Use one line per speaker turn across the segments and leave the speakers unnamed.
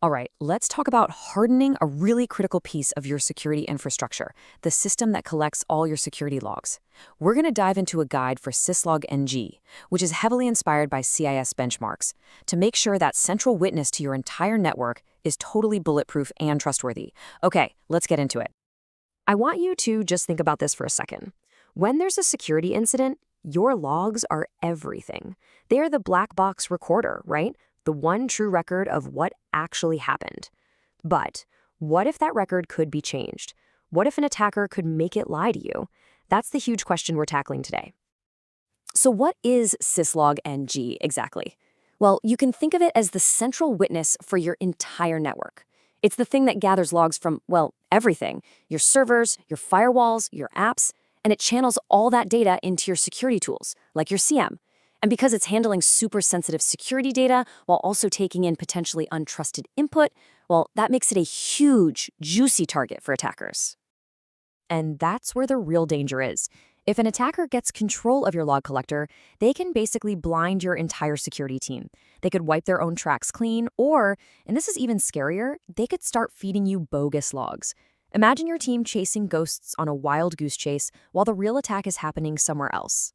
All right, let's talk about hardening, a really critical piece of your security infrastructure, the system that collects all your security logs. We're going to dive into a guide for Syslog-NG, which is heavily inspired by CIS benchmarks, to make sure that central witness to your entire network is totally bulletproof and trustworthy. Okay, let's get into it. I want you to just think about this for a second. When there's a security incident, your logs are everything. They are the black box recorder, right? The one true record of what actually happened. But what if that record could be changed? What if an attacker could make it lie to you? That's the huge question we're tackling today. So what is Syslog-NG exactly? Well, you can think of it as the central witness for your entire network. It's the thing that gathers logs from, well, everything, your servers, your firewalls, your apps, and it channels all that data into your security tools, like your CM. And because it's handling super sensitive security data while also taking in potentially untrusted input, well, that makes it a huge, juicy target for attackers. And that's where the real danger is. If an attacker gets control of your log collector, they can basically blind your entire security team. They could wipe their own tracks clean, or, and this is even scarier, they could start feeding you bogus logs. Imagine your team chasing ghosts on a wild goose chase while the real attack is happening somewhere else.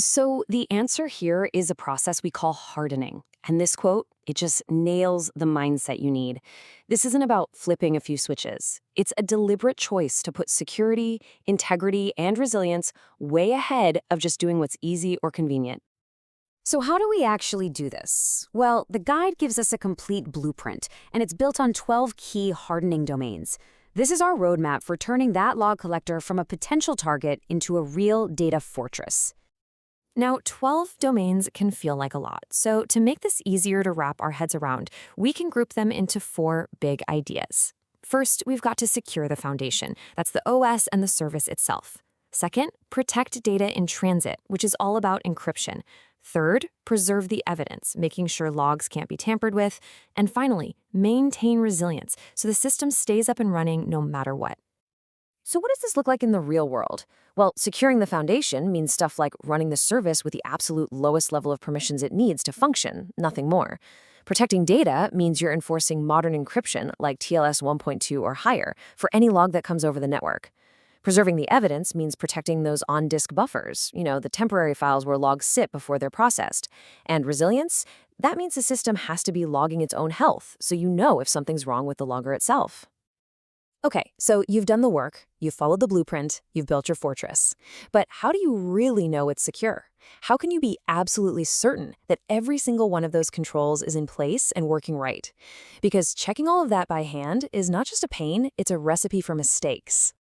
So the answer here is a process we call hardening. And this quote, it just nails the mindset you need. This isn't about flipping a few switches. It's a deliberate choice to put security, integrity, and resilience way ahead of just doing what's easy or convenient. So how do we actually do this? Well, the guide gives us a complete blueprint, and it's built on 12 key hardening domains. This is our roadmap for turning that log collector from a potential target into a real data fortress. Now, 12 domains can feel like a lot, so to make this easier to wrap our heads around, we can group them into 4 big ideas. First, we've got to secure the foundation. That's the OS and the service itself. Second, protect data in transit, which is all about encryption. Third, preserve the evidence, making sure logs can't be tampered with. And finally, maintain resilience, so the system stays up and running no matter what. So what does this look like in the real world? Well, securing the foundation means stuff like running the service with the absolute lowest level of permissions it needs to function, nothing more. Protecting data means you're enforcing modern encryption like TLS 1.2 or higher for any log that comes over the network. Preserving the evidence means protecting those on-disk buffers, the temporary files where logs sit before they're processed. And resilience, that means the system has to be logging its own health, so you know if something's wrong with the logger itself. Okay, so you've done the work, you've followed the blueprint, you've built your fortress. But how do you really know it's secure? How can you be absolutely certain that every single one of those controls is in place and working right? Because checking all of that by hand is not just a pain, it's a recipe for mistakes.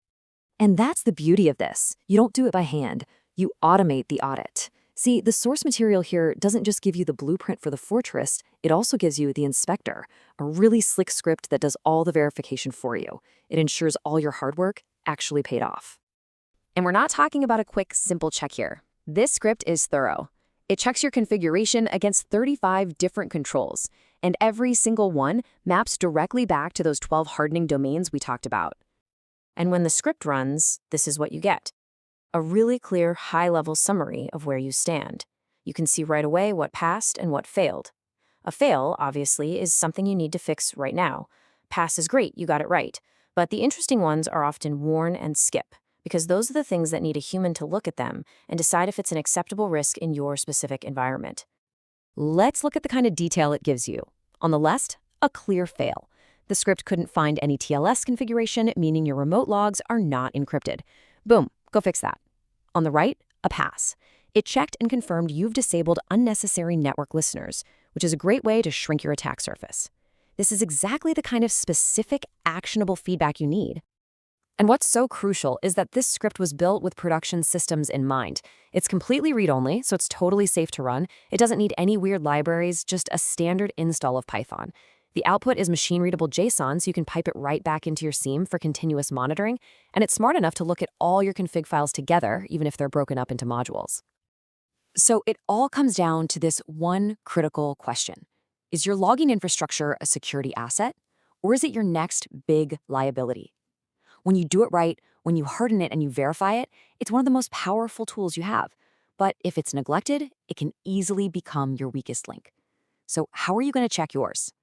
And that's the beauty of this. You don't do it by hand, you automate the audit. See, the source material here doesn't just give you the blueprint for the fortress, it also gives you the inspector, a really slick script that does all the verification for you. It ensures all your hard work actually paid off. And we're not talking about a quick, simple check here. This script is thorough. It checks your configuration against 35 different controls, and every single one maps directly back to those 12 hardening domains we talked about. And when the script runs, this is what you get. A really clear, high-level summary of where you stand. You can see right away what passed and what failed. A fail, obviously, is something you need to fix right now. Pass is great, you got it right. But the interesting ones are often warn and skip, because those are the things that need a human to look at them and decide if it's an acceptable risk in your specific environment. Let's look at the kind of detail it gives you. On the left, a clear fail. The script couldn't find any TLS configuration, meaning your remote logs are not encrypted. Boom. Go fix that. On the right, a pass. It checked and confirmed you've disabled unnecessary network listeners, which is a great way to shrink your attack surface. This is exactly the kind of specific, actionable feedback you need. And what's so crucial is that this script was built with production systems in mind. It's completely read-only, so it's totally safe to run. It doesn't need any weird libraries, just a standard install of Python. The output is machine-readable JSON, so you can pipe it right back into your SIEM for continuous monitoring, and it's smart enough to look at all your config files together, even if they're broken up into modules. So it all comes down to this one critical question. Is your logging infrastructure a security asset, or is it your next big liability? When you do it right, when you harden it and you verify it, it's one of the most powerful tools you have. But if it's neglected, it can easily become your weakest link. So how are you going to check yours?